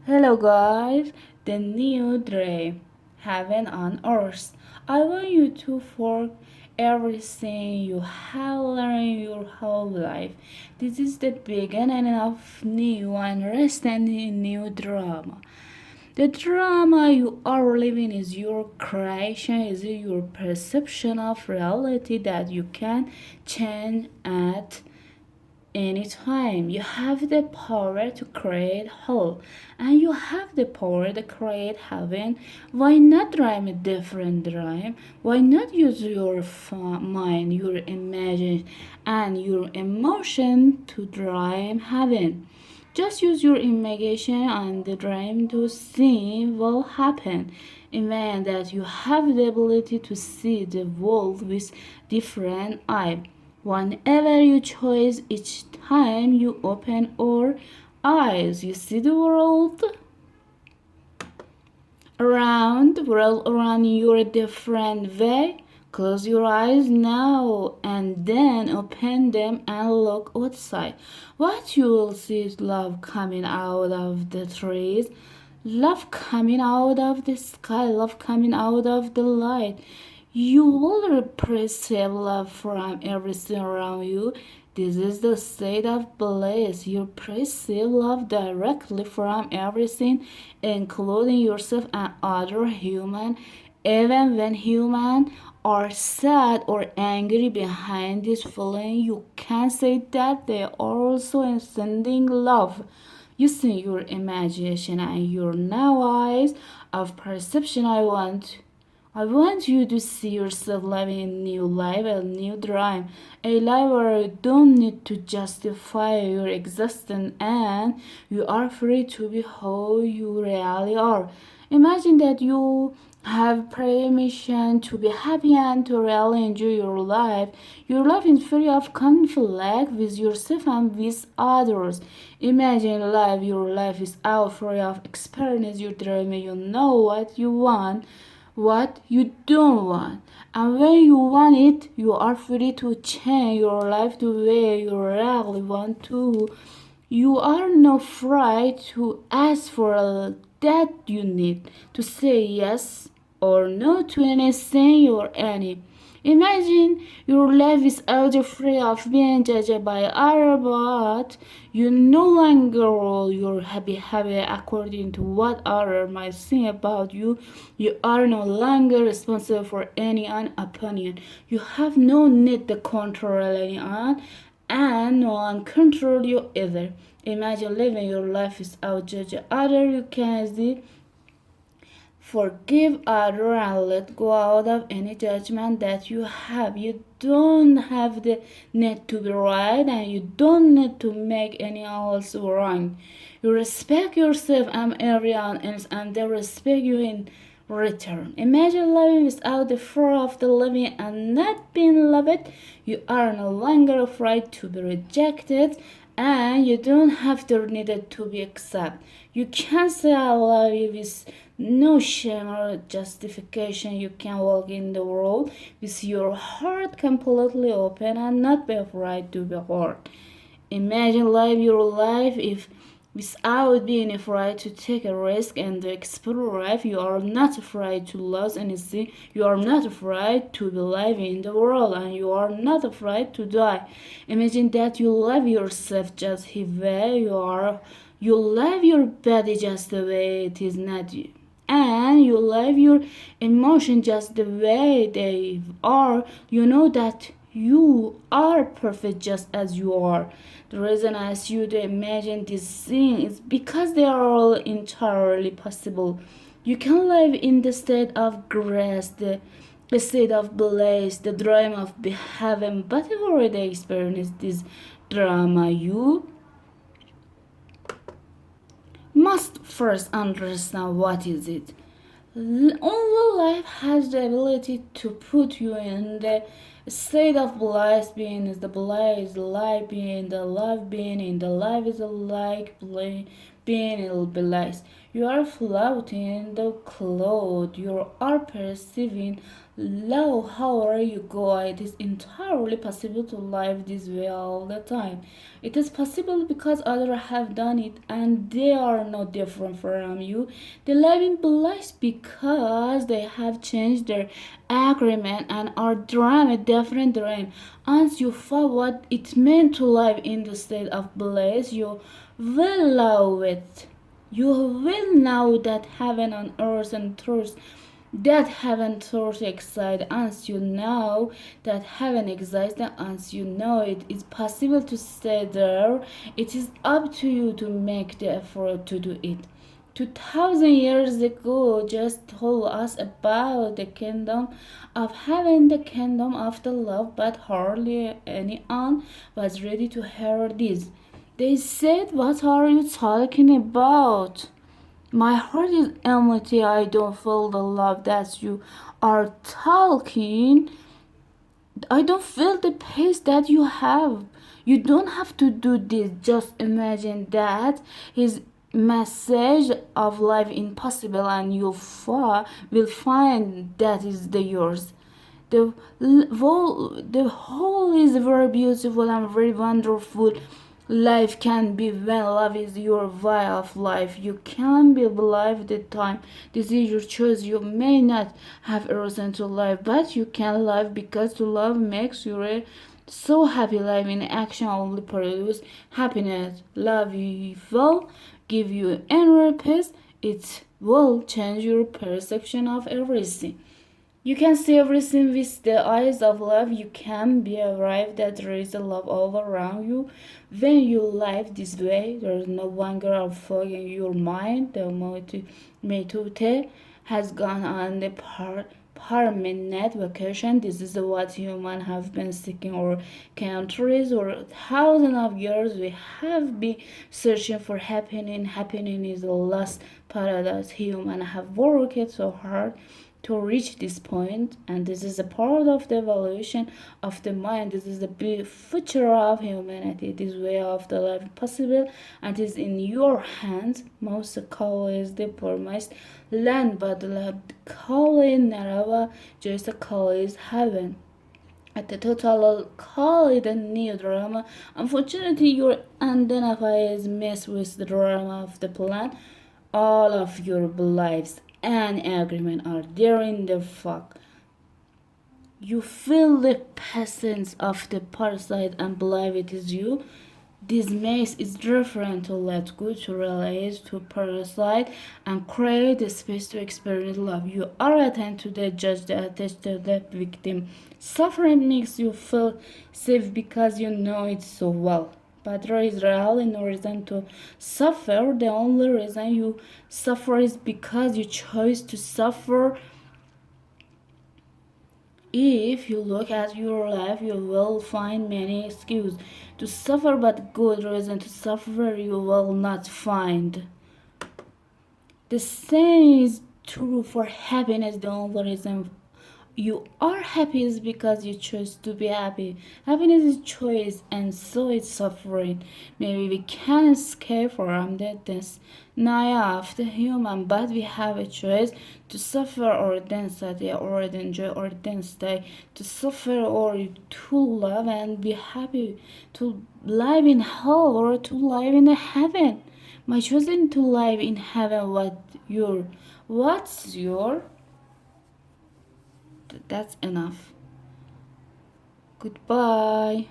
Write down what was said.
Hello guys, the new dream, heaven on earth. I want you to forget everything you have learned your whole life. This is the beginning of new and resting new drama. The drama you are living is your creation, is your perception of reality that you can change at anytime. You have the power to create hell, and you have the power to create heaven. Why not dream a different dream? Why not use your mind, your imagination, and your emotion to dream heaven? Just use your imagination and the dream to see what will happen. Imagine that you have the ability to see the world with different eyes. Whenever you choose, each time you open your eyes, you see the world around you a different way. Close your eyes now and then open them and look outside. What you will see is love coming out of the trees, love coming out of the sky, love coming out of the light. You will perceive love from everything around you. This is the state of bliss. You perceive love directly from everything, including yourself and other human. Even when human are sad or angry behind this feeling, you can say that they are also sending love. Using your imagination and your now eyes of perception, I want you to see yourself living a new life, a new dream, a life where you don't need to justify your existence and you are free to be who you really are. Imagine that you have permission to be happy and to really enjoy your life. Your life is free of conflict with yourself and with others. Imagine life, your life is out free of experience, your dream, you know what you want, what you don't want. And when you want it, you are free to change your life the way you really want to. You are not afraid to ask for that you need, to say yes or no to anything or any. Imagine your life is out free of being judged by others, but you no longer rule your happy habit according to what others might think about you. You are no longer responsible for any opinion. You have no need to control anyone, and no one control you either. Imagine living your life without judging others. You can see forgive others and let go out of any judgment that you have. You don't have the need to be right and you don't need to make anyone else wrong. You respect yourself and everyone else and they respect you in return. Imagine living without the fear of the living and not being loved. You are no longer afraid to be rejected and you don't have to need it to be accepted. You can say I love you with no shame or justification. You can walk in the world with your heart completely open and not be afraid to be hurt. Imagine live your life if without being afraid to take a risk and to explore life. You are not afraid to lose anything. You are not afraid to be alive in the world and you are not afraid to die. Imagine that you love yourself just the way you are. You love your body just the way it is, not you, and you love your emotion just the way they are. You know that you are perfect just as you are. The reason I ask you to imagine this thing is because they are all entirely possible. You can live in the state of grace, the state of bliss, the dream of heaven, but you've already experienced this drama. You must first understand what is it. Only life has the ability to put you in the state of bliss. Being is the bliss, life being the love, being in the life is the like being in bliss. You are floating in the cloud. You are perceiving love however you go. It is entirely possible to live this way all the time. It is possible because others have done it and they are not different from you. They live in bliss because they have changed their agreement and are dream a different dream. Once you find what it meant to live in the state of bliss, you will love it. You will know that heaven on earth and truth, that heaven truth exists. Once you know that heaven exists, and once you know it is possible to stay there, it is up to you to make the effort to do it. 2000 years ago just told us about the kingdom of heaven, the kingdom of the love, but hardly anyone was ready to hear this. They said, "What are you talking about? My heart is empty. I don't feel the love that you are talking. I don't feel the pace that you have. You don't have to do this. Just imagine that his message of life impossible and you will find that is the yours. The whole is very beautiful and very wonderful. Life can be when love is your way of life. You can be alive the time. This is your choice. You may not have a reason to live, but you can live because to love makes you so happy. Life in action only produce happiness. Love will give you inner peace. It will change your perception of everything. You can see everything with the eyes of love. You can be aware that there is a love all around you. When you live this way, there is no longer a fog in your mind. The metute has gone on the permanent vacation. This is what humans have been seeking. Our countries or thousands of years we have been searching for happiness. Happiness is the last paradise. Humans have worked so hard to reach this point, and this is a part of the evolution of the mind. This is the future of humanity. This way of the life possible and is in your hands. Most call is the promised land, but the call in Narava just a call is heaven. At the total call it a new drama. Unfortunately, your identifies mess with the drama of the plan. All of your beliefs and agreement are there in the fog. You feel the presence of the parasite and believe it is you. This maze is different to let go, to realize, to parasite, and create a space to experience love. You are attend to the judge, the attached to the victim. Suffering makes you feel safe because you know it so well. But there is really no reason to suffer. The only reason you suffer is because you chose to suffer. If you look at your life, you will find many excuses to suffer, but good reason to suffer you will not find. The same is true for happiness. The only reason you are happy is because you chose to be happy. Happiness is choice, and so is suffering. Maybe we can escape from this naya of the human, but we have a choice to suffer or then study or then enjoy or then stay, to suffer or to love and be happy, to live in hell or to live in heaven. My choosing to live in heaven. What's your? That's enough. Goodbye.